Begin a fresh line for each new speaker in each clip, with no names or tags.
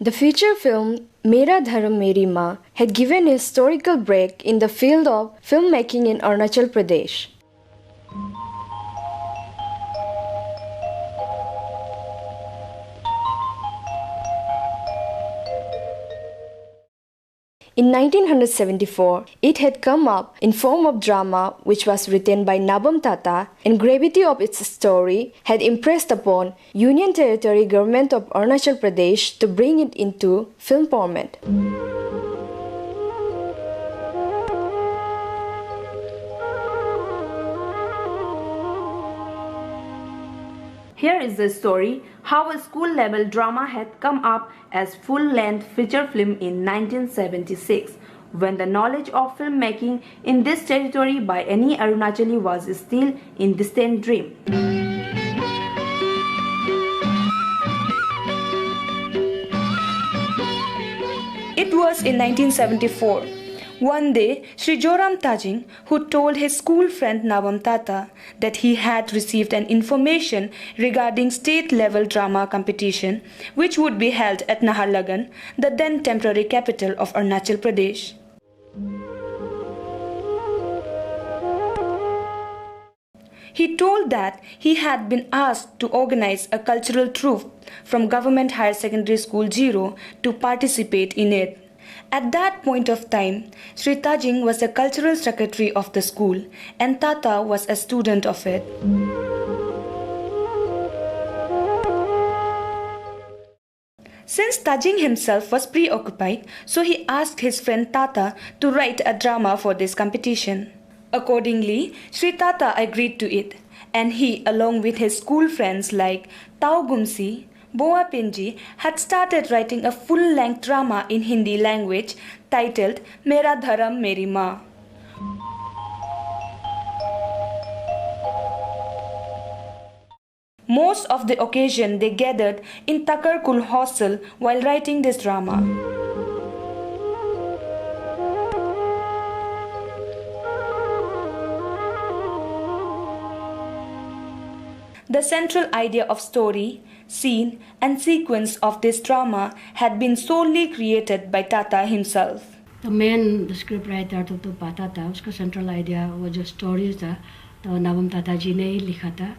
The feature film Mera Dharam Meri Maa had given a historical break in the field of filmmaking in Arunachal Pradesh. In 1974, it had come up in form of drama which was written by Nabam Tata, and gravity of its story had impressed upon Union Territory Government of Arunachal Pradesh to bring it into film format.
Here is the story how a school-level drama had come up as full-length feature film in 1976, when the knowledge of filmmaking in this territory by any Arunachali was still in distant dream.
It was in 1974. One day, Sri Joram Tajing, who told his school friend Nabam Tata that he had received an information regarding state-level drama competition which would be held at Naharlagan, the then temporary capital of Arunachal Pradesh. He told that he had been asked to organize a cultural troupe from Government Higher Secondary School 0 to participate in it. At that point of time, Sri Tajing was the cultural secretary of the school and Tata was a student of it. Since Tajing himself was preoccupied, so he asked his friend Tata to write a drama for this competition. Accordingly, Sri Tata agreed to it, and he, along with his school friends like Tau Gumsi, Boa Pinji, had started writing a full-length drama in Hindi language titled Mera Dharam Meri Maa. Most of the occasion they gathered in Takar Kul hostel while writing this drama. The central idea of story, scene and sequence of this drama had been solely created by Tata himself.
The main script writer तो पता था उसका central idea वो जो stories था तो नवम ताता जी ने ही लिखा था.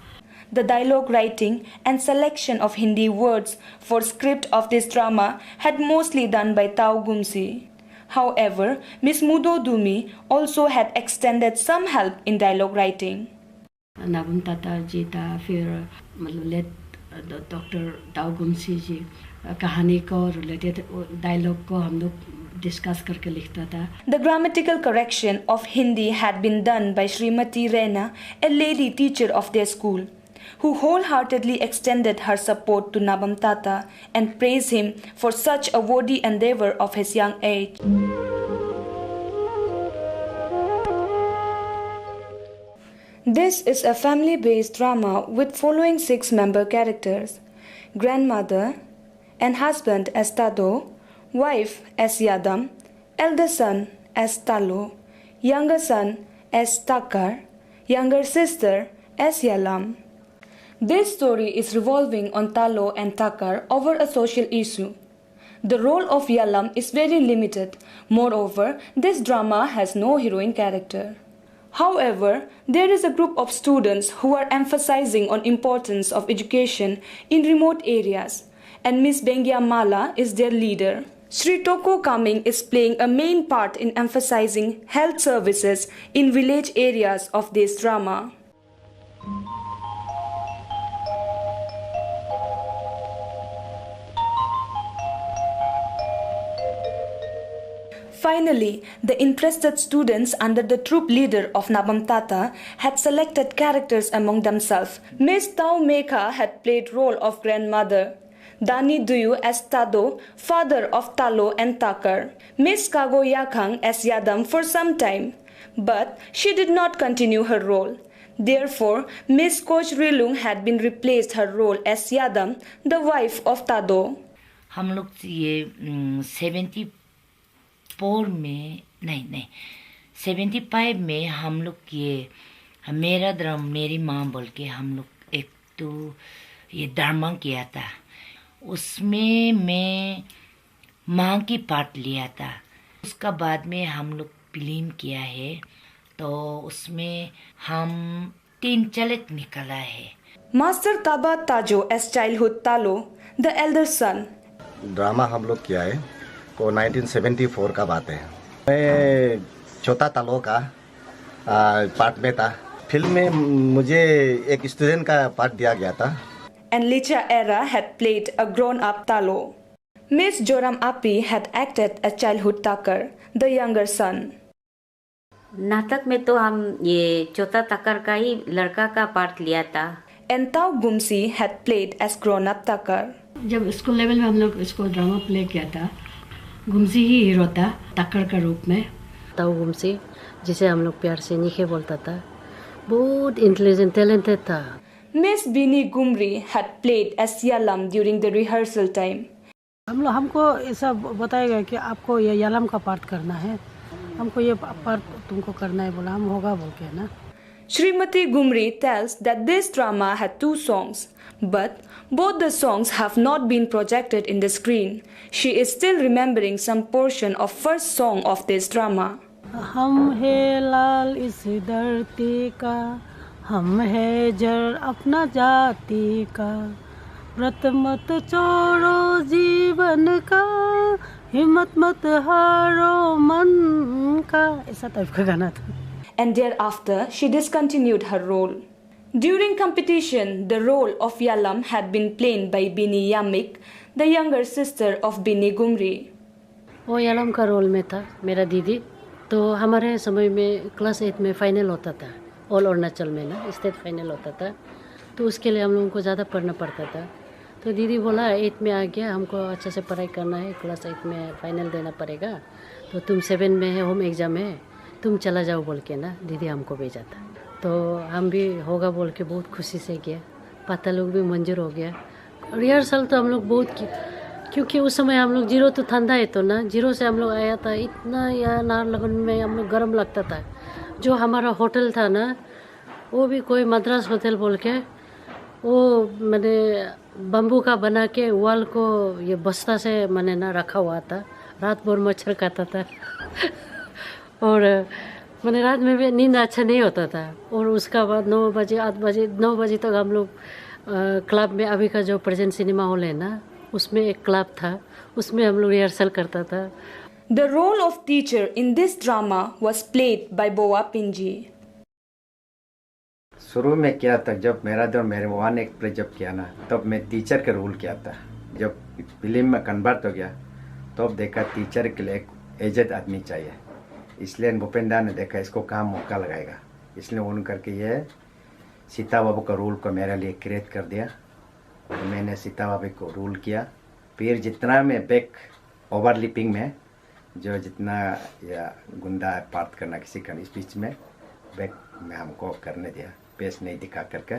The dialogue writing and selection of Hindi words for script of this drama had mostly done by Tau Gumsi. However, Miss Mudo Dumi also had extended some help in dialogue writing.
नवम ताता जी था फिर मतलब late doctor ताऊ गुमसी जी कहानी को related dialogue को हम लोग डिस्कस करके लिखता था.
The grammatical correction of Hindi had been done by Srimati Rena, a lady teacher of their school, who wholeheartedly extended her support to Nabam Tata and praised him for such a worthy endeavor of his young age. This is a family-based drama with following 6-member characters: grandmother and husband as Tado, wife as Yadam, elder son as Talo, younger son as Takar, younger sister as Yalam. This story is revolving on Talo and Takar over a social issue. The role of Yalam is very limited. Moreover, this drama has no heroine character. However, there is a group of students who are emphasizing on importance of education in remote areas, and Miss Bengia Mala is their leader. Sri Toko Kaming is playing a main part in emphasizing health services in village areas of this drama. Finally, the interested students under the troop leader of Nabam Tata had selected characters among themselves. Miss Tau Mekha had played role of grandmother, Dani Duyu as Tado, father of Talo and Takar, Miss Kago Yakhang as Yadam for some time, but she did not continue her role. Therefore, Miss Koch Rilung had been replaced her role as Yadam, the wife of Tado.
हम लोग ये 74 में नहीं 75 में हम लोग ये मेरा धर्म मेरी माँ बोल के हम लोग एक तो ये ड्रामा किया था. उसमें मैं माँ की पार्ट लिया था। उसका बाद में हम लोग फिल्म किया है, तो उसमें हम 3 झलक निकला है।
मास्टर ताबा ताजो S childhood Talo, the elder son.
Drama हम लोग किया है तो 1974 का बात है। मैं छोटा तालो का पार्ट में था। फिल्म में मुझे एक स्टूडेंट का पार्ट दिया गया था।
And Licha Era had played a grown-up Talo. Miss Joram Api had acted as childhood Takar, the younger son.
नाटक में तो हम ये चौथा तकर का ही लड़का का पार्ट लिया था।
And Tao Gumsi had played as grown-up Takar.
जब स्कूल लेवल में हम लोग इसको ड्रामा प्ले किया था, गुमसी ही हीरो था तक्कर का रूप में।
ताऊ गुमसी, जिसे हम लोग प्यार से नीखे बोलता था, बहुत इंटेलिजेंट टैलेंटेड था।
Miss Bini Gumri had played as Yalam during the rehearsal time.
हमको ऐसा बताया गया कि आपको ये यालम का पार्ट करना है, हमको ये पार्ट तुमको करना है, बोला हम होगा बोल के ना।
Srimati Gumri tells that this drama had 2 songs, but both the songs have not been projected in the screen. She is still remembering some portion of first song of this drama.
हम है लाल इस धरती का, हम है जड़ अपना जाति का, व्रत मत छोड़ो जीवन का, हिम्मत मत हारो मन का, ऐसा टाइप का गाना था।
And thereafter she discontinued her role. During competition, the role of Yalam had been played by Bini Yamik, the younger sister of Bini Gumri.
वो यालम का रोल में था मेरा दीदी। तो हमारे समय में क्लास 8 में फाइनल होता था, ऑल अरुणाचल में ना स्टेट फाइनल होता था, तो उसके लिए हम लोगों को ज़्यादा पढ़ना पड़ता था। तो दीदी बोला 8 में आ गया, हमको अच्छे से पढ़ाई करना है, क्लास 8 में फाइनल देना पड़ेगा, तो तुम 7 में है, होम एग्ज़ाम है, तुम चला जाओ बोल के ना दीदी हमको भेजा था। तो हम भी होगा बोल के बहुत खुशी से गया, पाता लोग भी मंजूर हो गया। रिहर्सल तो हम लोग बहुत क्योंकि उस समय हम लोग 0 तो ठंडा है, तो ना 0 से हम लोग आया था, इतना यहाँ नाहरलगुन में हम लोग गर्म लगता था। जो हमारा होटल था ना, वो भी कोई मद्रास होटल बोल के, वो मैंने बम्बू का बना के वॉल को ये बस्ता से मैंने ना रखा हुआ था, रात भर मच्छर खाता था और मैंने रात में भी नींद अच्छा नहीं होता था। और उसका बाद 9 बजे तक हम लोग क्लब में, अभी का जो प्रेजेंट सिनेमा हॉल है ना, उसमें एक क्लब था, उसमें हम लोग रिहर्सल करता था।
The role of teacher in this drama was played by Boa Pinji.
शुरू में क्या था, जब मेरा दौर मेरे वहाँ ने एक प्ले जब किया ना, तब मैं टीचर का रोल किया था। जब फिल्म में कन्वर्ट हो गया तो अब देखा टीचर के लिए एक एजेड आदमी चाहिए, इसलिए भूपेंद्र ने देखा इसको काम मौका लगाएगा, इसलिए उन करके ये सीता बाबू का रोल को मेरे लिए क्रिएट कर दिया। और मैंने सीता बाबू को रोल किया। फिर जितना मैं बैक ओवरलिपिंग में जो जितना या गुंडा पार्ट करना किसी का स्पीच में बैक में हमको करने दिया, पेश नहीं दिखा करके।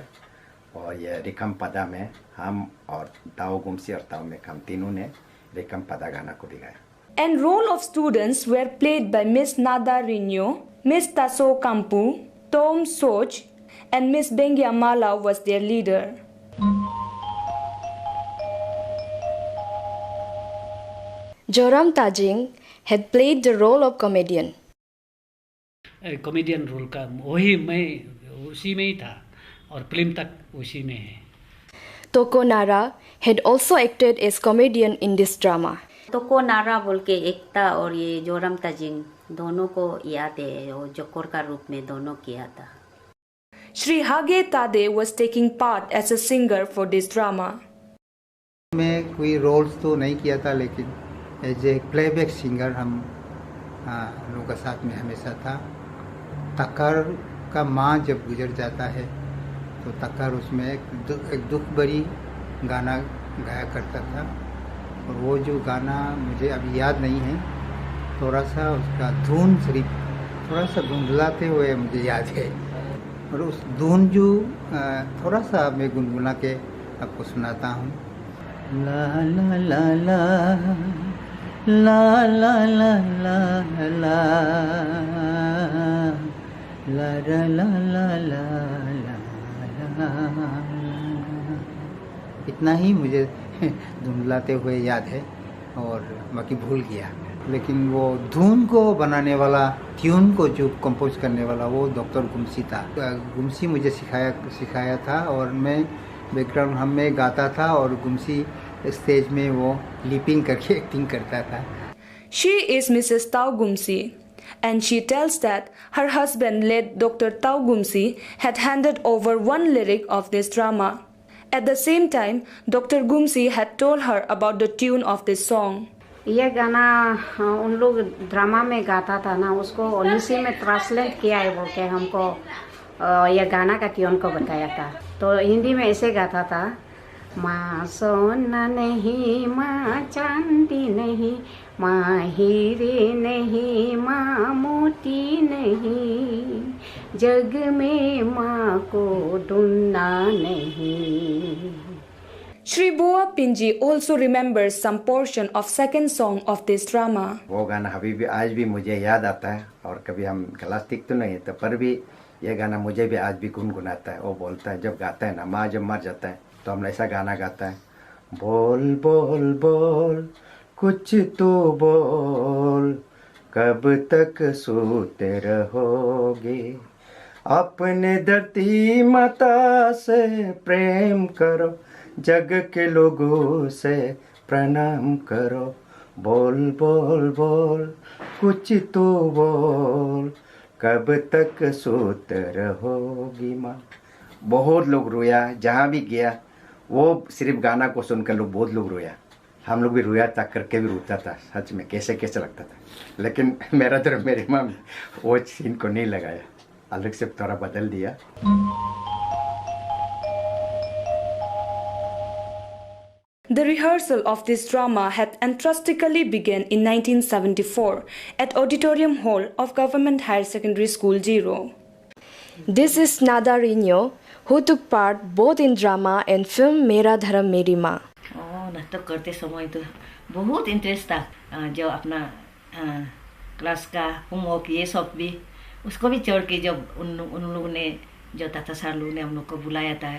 और ये रिकम पदा में हम और ताओ गुमसी और ताओ में हम तीनों ने रिकम पदा गाना को दिखाया।
And role of students were played by Miss Nada Rinyo, Miss Taso Kampu, Tom Soch, and Miss Bengia Mala was their leader.
Joram Tajing had played the role of comedian.
Comedian role का वही मैं उसी में ही था और film तक उसी में है।
Toko Nara had also acted as comedian in this drama.
तोको नारा बोल के एक था, और ये जोरम ताजिंग दोनों को याद है, वो जोकोर का रूप में दोनों किया था।
Shri Hage Tade was taking part as a singer for this drama.
मैं कोई रोल्स तो नहीं किया था, लेकिन एज ए प्लेबैक सिंगर हम लोगों का साथ में हमेशा था। तकर का माँ जब गुजर जाता है तो तकर उसमें एक दुख भरी गाना गाया करता था, और वो जो गाना मुझे अभी याद नहीं है, थोड़ा सा उसका धुन सिर्फ थोड़ा सा गुनगुनाते हुए मुझे याद है, और उस धुन जो थोड़ा सा मैं गुनगुना के आपको सुनाता हूँ। ला ला ला ला ला ला ला ला ला ला ला ला ला ला, इतना ही मुझे धुंधलाते हुए याद है। और बाकी भूल गया। लेकिन वो धुन को बनाने वाला, ट्यून को जो कंपोज करने वाला, वो डॉक्टर गुमसी था। गुमसी मुझे सिखाया था और मैं बैकग्राउंड में गाता था और गुमसी स्टेज में वो लिपिंग करके एक्टिंग करता था।
She is Mrs. Tao Gumsi, and she tells that her husband, late Dr. Tao Gumsi, had handed over one lyric of this drama. At the same time, Dr. Gumsi had told her about the tune of this song.
ये गाना उन लोग drama में गाता था ना, उसको उन्नीसी में ट्रांसलेट किया है बोल के हमको ये गाना का ट्यून को बताया था। तो हिंदी में ऐसे गाता था, माँ सोना नहीं, माँ चांदी नहीं, माँ हीरे नहीं, माँ मोती नहीं, जग में माँ को ढूंढना नहीं।
Shri Boa Pinji also remembers some portion of second song of this drama.
वो गाना अभी भी आज भी मुझे याद आता है, और कभी हम क्लासिक तो नहीं तो पर भी ये गाना मुझे भी आज भी गुनगुनाता है। वो बोलता है, जब गाता है ना, माँ जब मर जाता है तो हम ऐसा गाना गाता है, बोल बोल बोल कुछ तो बोल, कब तक सोते रहोगे, अपने धरती माता से प्रेम करो, जग के लोगों से प्रणाम करो, बोल बोल बोल कुछ तो बोल, कब तक सोते रहोगी माँ। बहुत लोग रोया, जहाँ भी गया वो सिर्फ गाना को सुनकर लोग बहुत लोग रोया। हम लोग भी रोया तक करके भी रोता था, सच में कैसे कैसे लगता था। लेकिन मेरा तो मेरी माँ वो सीन को नहीं लगाया, अलग से थोड़ा बदल दिया।
The rehearsal of this drama had enthusiastically begun in 1974 at Auditorium Hall of Government Higher Secondary School, Zero.
This is Nada Rino, who took part both in drama and film Mera Dharam Meri Maa.
नाटक करते समय तो बहुत interest था, जो अपना class का homework ये सब भी उसको भी छोड़ के जब उन लोगों ने, जो ताता सर लोगों ने हम लोग को बुलाया था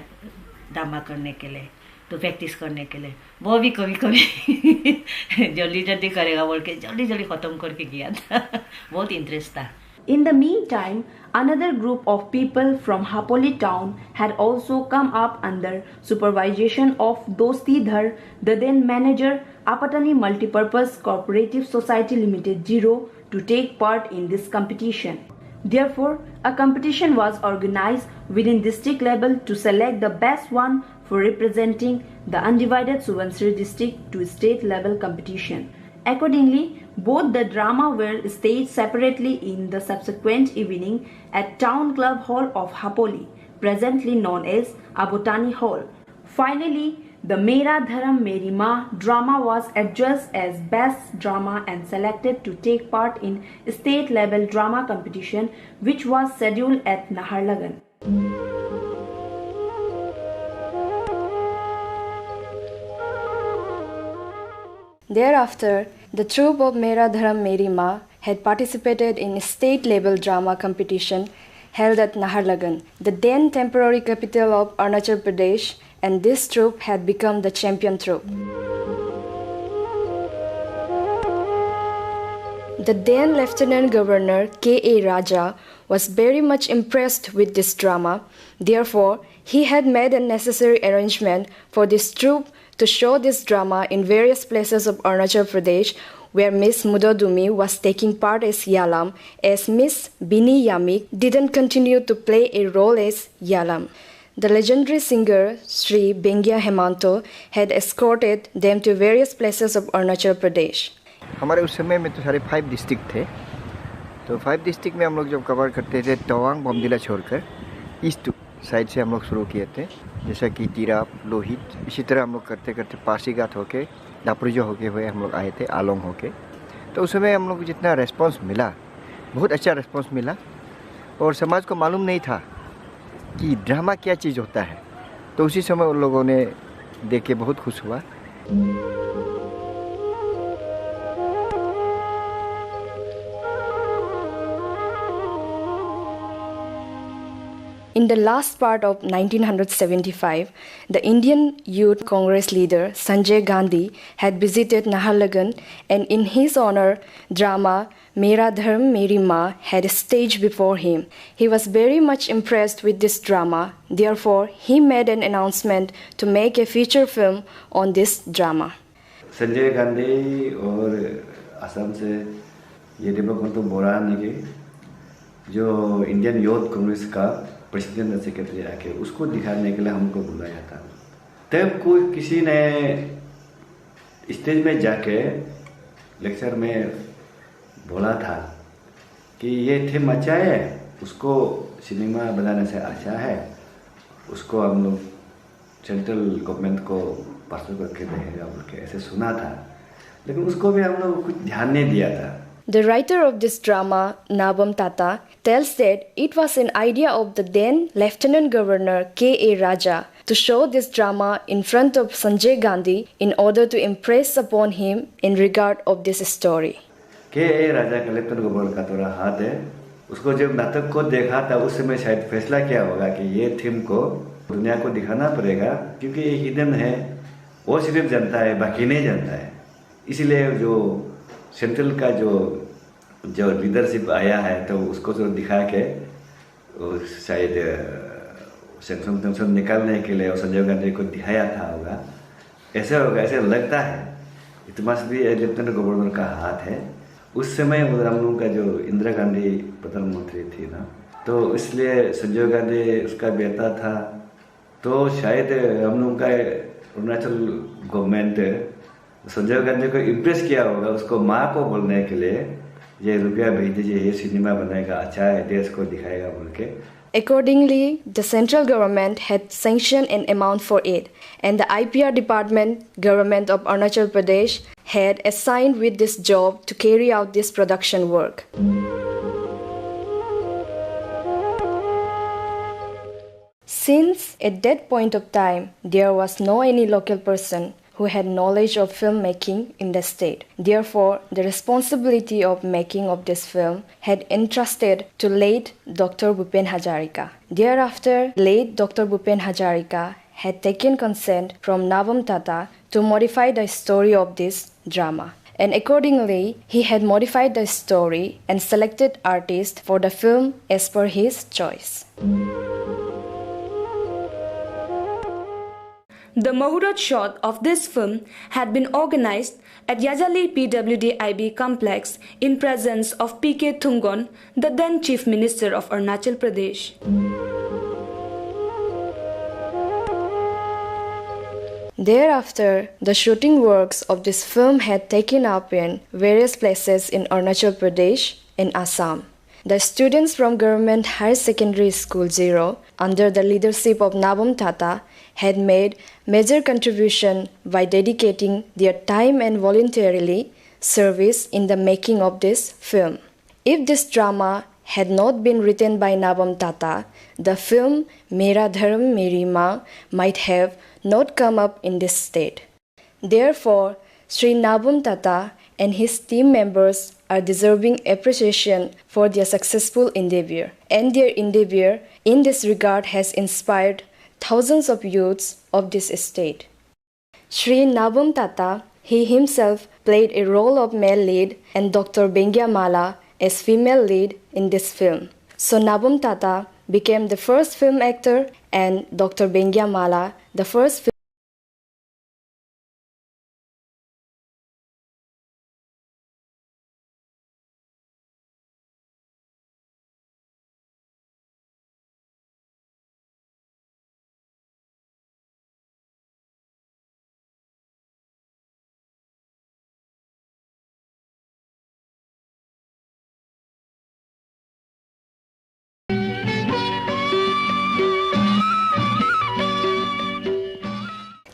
ड्रामा करने के लिए, तो प्रैक्टिस करने के लिए, वो भी कभी कभी जल्दी जल्दी करेगा बोल के जल्दी जल्दी ख़त्म करके किया था। बहुत इंटरेस्ट था।
In the meantime, another group of people from Hapoli town had also come up under supervision of Dosti Dhar, the then manager, Apatani Multipurpose Cooperative Society Limited, Zero, to take part in this competition. Therefore, a competition was organized within district level to select the best one for representing the undivided Subansiri district to state level competition. Accordingly, both the drama were staged separately in the subsequent evening at Town Club Hall of Hapoli, presently known as Abotani Hall. Finally, the Mera Dharam Meri Maa drama was adjudged as best drama and selected to take part in state level drama competition, which was scheduled at Naharlagan.
Thereafter, the troupe of Mera Dharam Meri Maa had participated in a state-level drama competition held at Naharlagan, the then temporary capital of Arunachal Pradesh, and this troupe had become the champion troupe. The then Lieutenant Governor K.A. Raja was very much impressed with this drama. Therefore, he had made a necessary arrangement for this troupe to show this drama in various places of Arunachal Pradesh, where Miss Mudodumi was taking part as Yalam, as Miss Bini Yamik didn't continue to play a role as Yalam. The legendary singer Sri Bengya Hemanto had escorted them to various places of Arunachal Pradesh.
हमारे उस समय में तो सारे 5 district थे, तो 5 district में हम लोग जब कवर करते थे तवांग बमदिला छोड़कर ईस्ट साइड से हम लोग शुरू किए थे, जैसा कि तिराप, लोहित, इसी तरह हम लोग करते करते पासीघाट होके दापरुजो होके हुए हम लोग आए थे आलोंग होके। तो उस समय हम लोग को जितना रेस्पॉन्स मिला, बहुत अच्छा रेस्पॉन्स मिला, और समाज को मालूम नहीं था कि ड्रामा क्या चीज़ होता है। तो उसी समय उन लोगों ने देख के बहुत खुश हुआ।
In the last part of 1975, the Indian Youth Congress leader Sanjay Gandhi had visited Naharlagun, and in his honor, drama Mera Dharm Meri Maa had staged before him. He was very much impressed with this drama. Therefore, he made an announcement to make a feature film on this drama.
Sanjay Gandhi और असम से ये देवकांत बोरा ने जो Indian youth Congress का president और secretary आके उसको दिखाने के लिए हमको बुलाया था। तब कोई किसी ने स्टेज में जाके लेक्चर में बोला था कि ये थीम अच्छा है, उसको सिनेमा बनाने से अच्छा है, उसको हम लोग सेंट्रल गवर्नमेंट को परसों करके देगा बोल के ऐसे सुना था, लेकिन उसको भी हम लोग कुछ ध्यान नहीं दिया था।
The writer of this drama, Nabam Tata, tells that it was an idea of the then Lieutenant Governor K.A. Raja to show this drama in front of Sanjay Gandhi in order to impress upon him in regard of this story.
K.A. Raja का lieutenant governor का थोड़ा हाथ है, उसको जब नाटक को देखा था उस समय शायद फैसला किया होगा कि ये थीम को दुनिया को दिखाना पड़ेगा, क्योंकि ये हिडन है, वो सिर्फ जानता है, बाकी नहीं जानता है। इसलिए जो सेंट्रल का जो लीडरशिप आया है तो उसको जो दिखा के शायद सेंट्रल टेंशन निकालने के लिए संजय गांधी को दिखाया था होगा, ऐसे होगा, ऐसे लगता है। It must be lieutenant governor का हाथ है। उस समय हम लोगों का जो इंदिरा गांधी प्रधानमंत्री थी ना, तो इसलिए संजय गांधी उसका बेटा था, तो शायद हम लोगों का अरुणाचल गवर्नमेंट संजय गांधी को इम्प्रेस किया होगा, उसको माँ को बोलने के लिए ये रुपया भेज दीजिए, ये सिनेमा बनाएगा, अच्छा है, देश को दिखाएगा बोल के।
Accordingly, the central government had sanctioned an amount for it, and the IPR department, government of Arunachal Pradesh, had assigned with this job to carry out this production work. Since at that point of time, there was no any local person who had knowledge of filmmaking in the state. Therefore, the responsibility of making of this film had entrusted to late Dr. Bhupen Hazarika. Thereafter, late Dr. Bhupen Hazarika had taken consent from Nabam Tata to modify the story of this drama. And accordingly, he had modified the story and selected artists for the film as per his choice.
The Muhurat shot of this film had been organized at Yajali PWD-IB complex in presence of P.K. Thungon, the then Chief Minister of Arunachal Pradesh.
Thereafter, the shooting works of this film had taken up in various places in Arunachal Pradesh and Assam. The students from Government Higher Secondary School 0, under the leadership of Nabam Tata, had made major contribution by dedicating their time and voluntarily service in the making of this film. If this drama had not been written by Nabam Tata, the film Mera Dharm Meri Maa might have not come up in this state. Therefore, Sri Nabam Tata and his team members are deserving appreciation for their successful endeavor, and their endeavor in this regard has inspired thousands of youths of this state. Sri Nabam Tata, he himself played a role of male lead and Dr. Bengya Mala as female lead in this film. So Nabam Tata became the first film actor and Dr. Bengya Mala the first film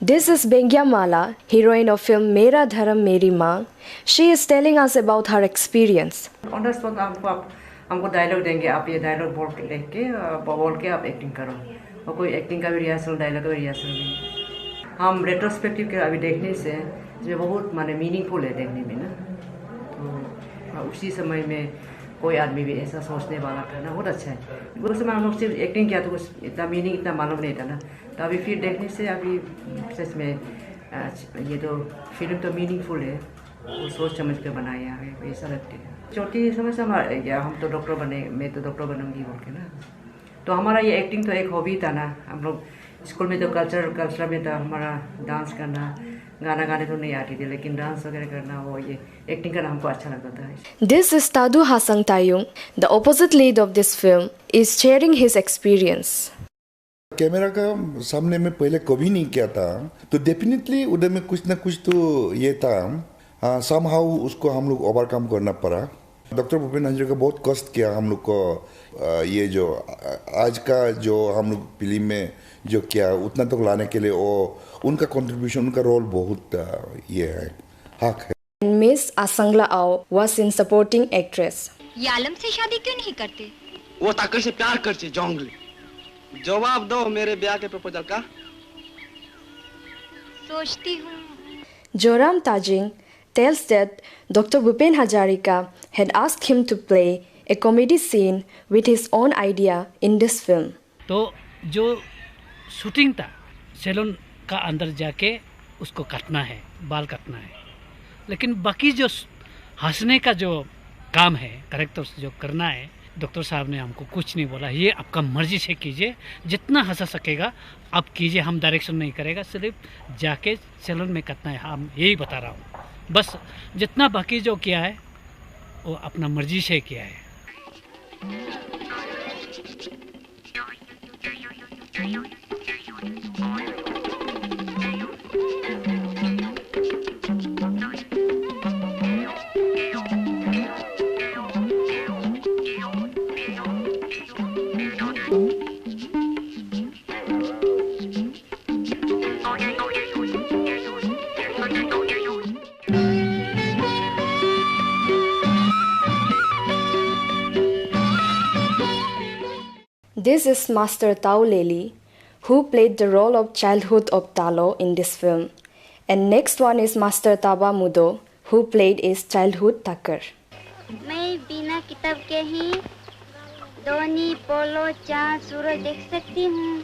This is Bengya Mala, heroine of film Mera Dharm Meri Maa. She is telling us about her experience.
On the spot, हमको dialogue देंगे, आप ये dialogue बोल के आप acting करो, और कोई एक्टिंग का भी रिहर्सल, डायलॉग का भी रिहर्सल भी। हम रेट्रोस्पेक्टिव के अभी देखने से जो बहुत माने मीनिंगफुल है देखने में ना, तो उसी समय में कोई आदमी भी ऐसा सोचने वाला था ना, बहुत अच्छा है। उस समय हम लोग सिर्फ एक्टिंग किया तो कुछ इतना मीनिंग इतना मालूम नहीं था ना, तो अभी फिर देखने से अभी सच में ये तो फिल्म तो मीनिंगफुल है, वो सोच समझ कर बनाया है, ऐसा लगता है। छोटी समस्या हम तो डॉक्टर बने, मैं तो डॉक्टर बनूंगी बोल के ना, तो हमारा ये एक्टिंग तो एक हॉबी था ना। हम लोग स्कूल में तो कल्चर में था हमारा डांस करना, गाना गाने तो नहीं आती थी, लेकिन डांस वगैरह करना, वो ये एक्टिंग करना हमको अच्छा लगता था।
This is Tadu Hasang Tayung, the opposite lead of this film, is sharing his experience.
Camera का सामने में पहले कभी नहीं किया था, तो डेफिनेटली उधर में कुछ ना कुछ तो ये था, समहाउ उसको हम लोग ओवरकम करना पड़ा। डॉक्टर भूपेन हजारिका बहुत कष्ट किया हम लोग को, ये जो आज का जो हम लोग फिल्म में जो किया उतना तक लाने के लिए, वो उनका कंट्रीब्यूशन, उनका रोल बहुत ये है, हक है।
Miss Asangla Ao was in supporting actress.
ये आलम से शादी क्यों नहीं करते?
वो ताकत से प्यार करते जोंगली। जवाब दो मेरे ब्याह के प्रपोजल का।
सोचती हूँ।
Joram Tajing tells that Dr. Bhupen Hazarika had asked him to play a comedy scene with his own idea in this film.
तो जो शूटिंग था सैलून का अंदर जाके उसको काटना है, बाल काटना है, लेकिन बाकी जो हंसने का जो काम है, करेक्टर्स जो करना है, डॉक्टर साहब ने हमको कुछ नहीं बोला, ये आपका मर्जी से कीजिए, जितना हंसा सकेगा आप कीजिए, हम डायरेक्शन नहीं करेगा, सिर्फ जाके सैलून में काटना है, हम यही बता रहा हूँ बस। जितना बाकी जो किया है वो अपना मर्जी से किया है।
This is Master Tao Leli, who played the role of childhood of Talo in this film. And next one is Master Taba Mudo, who played his childhood Takar.
मैं बिना किताब के ही धोनी, पोलो, चाँद, सूरज देख सकती हूँ।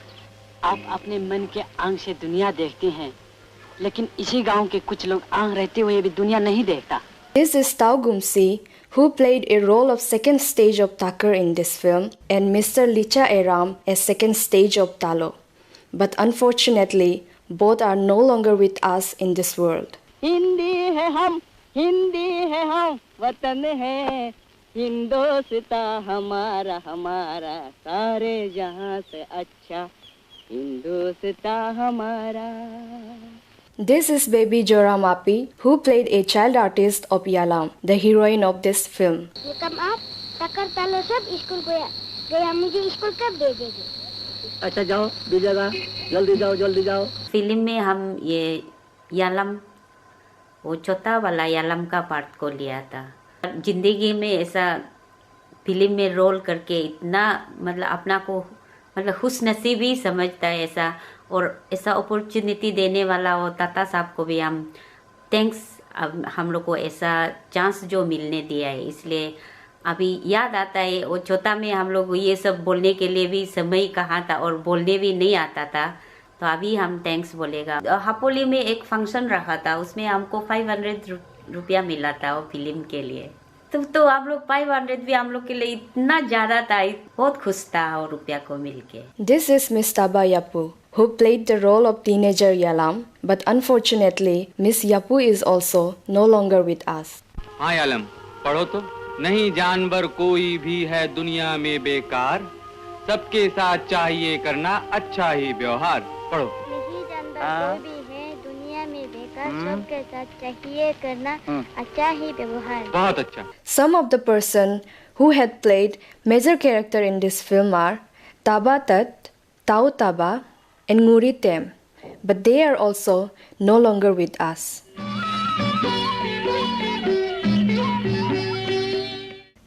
आप अपने मन के आंख से दुनिया देखते हैं, लेकिन इसी गांव के कुछ लोग आंख रहते हुए भी दुनिया नहीं देखता।
This is Tao Gumsi, who played a role of second stage of Takar in this film, and Mr. Licha Eram as second stage of Talo. But unfortunately, both are no longer with us in this world.
Hindi है हम, वतन है हिंदोस्तां हमारा, हमारा सारे जहां से अच्छा हिंदोस्तां हमारा।
This is baby Joram Api, who played a child artist of Yalam, the heroine of this film.
कब आप तकर तालो सब स्कूल गया, मुझे स्कूल कब भेजेंगे?
अच्छा जाओ, भेजेगा, जल्दी जाओ, जल्दी जाओ।
फिल्म में हम ये यालम, वो छोटा वाला यालम का पार्ट को लिया था। जिंदगी में ऐसा फिल्म में रोल करके इतना मतलब अपना को मतलब खुशनसीब ही समझता है ऐसा, और ऐसा अपॉर्चुनिटी देने वाला वो ताता साहब को भी हम थैंक्स, अब हम लोग को ऐसा चांस जो मिलने दिया है, इसलिए अभी याद आता है वो छोटा में हम लोग ये सब बोलने के लिए भी समय कहाँ था और बोलने भी नहीं आता था, तो अभी हम थैंक्स बोलेगा। हापोली में एक फंक्शन रखा था, उसमें हमको 500 रुपया मिला था वो फिल्म के लिए, तो हम लोग 500 भी हम लोग के लिए इतना ज़्यादा था, बहुत खुश था वो रुपया को मिलके।
This is Miss Taba Yapu, who played the role of teenager Yalam, but unfortunately, Miss Yapu is also no longer with us.
हाँ यालम, पढ़ो तो। नहीं जानवर कोई भी है दुनिया में बेकार, सबके साथ चाहिए करना अच्छा ही व्यवहार। पढ़ो।
नहीं जानवर कोई भी है दुनिया में बेकार, सबके साथ चाहिए करना अच्छा ही व्यवहार।
बहुत अच्छा।
Some of the person who had played major character in this film are Taba Tat, Tau Taba, and Nguri Tem, but they are also no longer with us.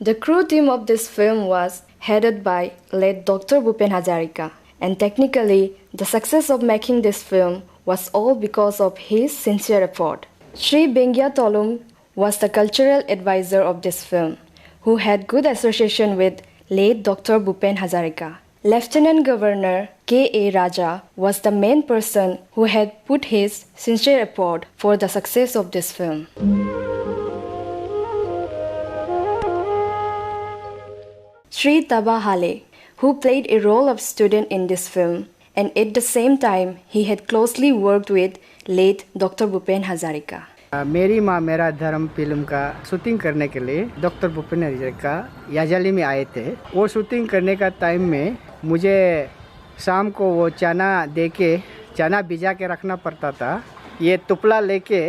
The crew team of this film was headed by late Dr. Bhupen Hazarika, and technically the success of making this film was all because of his sincere effort. Shri Bengya Tolum was the cultural advisor of this film, who had good association with late Dr. Bhupen Hazarika. Lieutenant Governor K.A. Raja was the main person who had put his sincere effort for the success of this film. Sri Taba Hale, who played a role of student in this film, and at the same time he had closely worked with late Dr. Bhupen Hazarika.
मेरी माँ मेरा धर्म film का shooting करने के लिए doctor Bhupen Hazarika Yazali में आए थे। वो शूटिंग करने का टाइम में मुझे शाम को वो चना दे के चना भिजा के रखना पड़ता था। ये टुपला लेके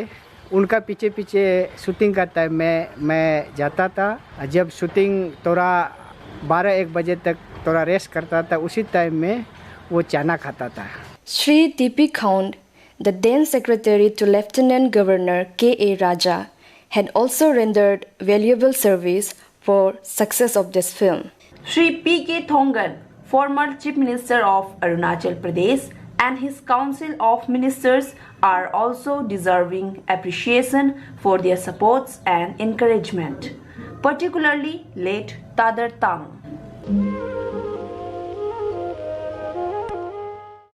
उनका पीछे पीछे शूटिंग का टाइम में मैं जाता था। जब शूटिंग थोड़ा 12-1 बजे तक थोड़ा रेस्ट करता था, उसी टाइम में वो चना खाता था।
Sri T.P. Khond, the then secretary to Lieutenant Governor K.A. Raja, had also rendered valuable service for success of this film.
Sri P.K. Thongan, former Chief Minister of Arunachal Pradesh, and his Council of Ministers are also deserving appreciation for their supports and encouragement, particularly late Tadar Tang.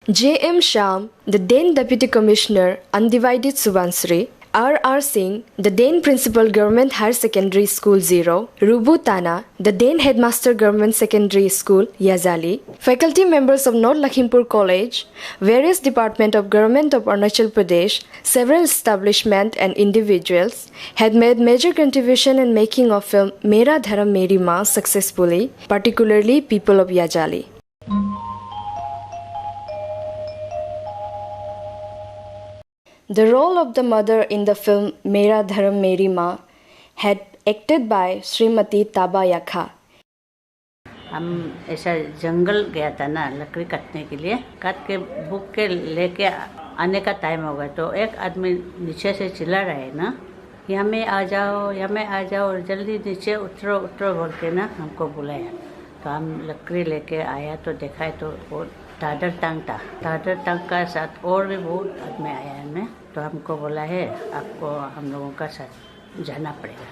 J.M. Sham, the then Deputy Commissioner, Undivided Subansri, R.R. Singh, the then Principal Government Higher Secondary School 0, Rubu Tana, the then Headmaster Government Secondary School, Yazali, faculty members of North Lakhimpur College, various departments of Government of Arunachal Pradesh, several establishments and individuals had made major contribution in making of film Mera Dharam Meri Maan successfully, particularly people of Yazali. The role of the mother in the film Mera Dharam Meri Maan had acted by Srimati Taba Yakha.
हम ऐसा जंगल गया था ना लकड़ी काटने के लिए, काट के बुक के लेके आने का टाइम हो गया तो एक आदमी नीचे से चिल्ला रहा है ना, यहाँ में आ जाओ जल्दी नीचे उतरो बोल के ना हमको बुलाया। तो हम लकड़ी लेके आया तो देखा है तो वो तादर टांग था। तादर टांग का साथ और भी बहुत आदमी आया है में, तो हमको बोला है आपको हम लोगों का साथ जाना पड़ेगा।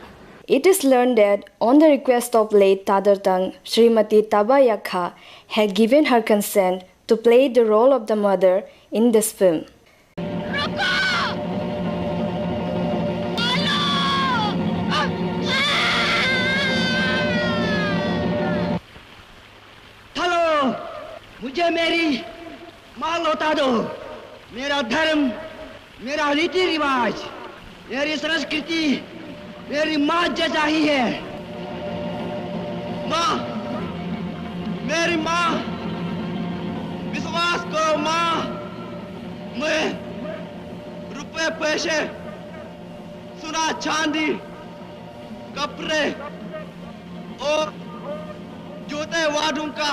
It is learned that on the request of late Tadar Tang, Srimati Taba Yakha had given her consent to play the role of the mother in this film.
Hello, मुझे मेरी माँ लौटा दो। मेरा धर्म, मेरा रीति रिवाज, मेरी संस्कृति मेरी माँ जैसा ही है। माँ, मेरी माँ, विश्वास करो माँ, मैं रुपए पैसे, सोना चांदी, कपड़े और जूते वादों का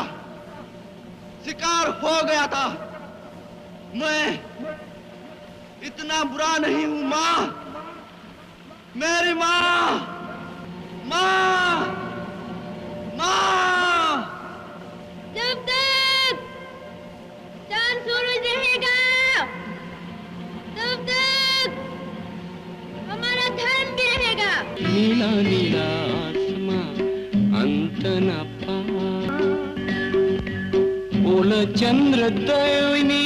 शिकार हो गया था। मैं इतना बुरा नहीं हूँ माँ, मेरी माँ,
जब तक चांद सूरज रहेगा तब तक हमारा धर्म भी रहेगा।
नीला नीला आसमां अंत न पा, बोल चंद्र दैनी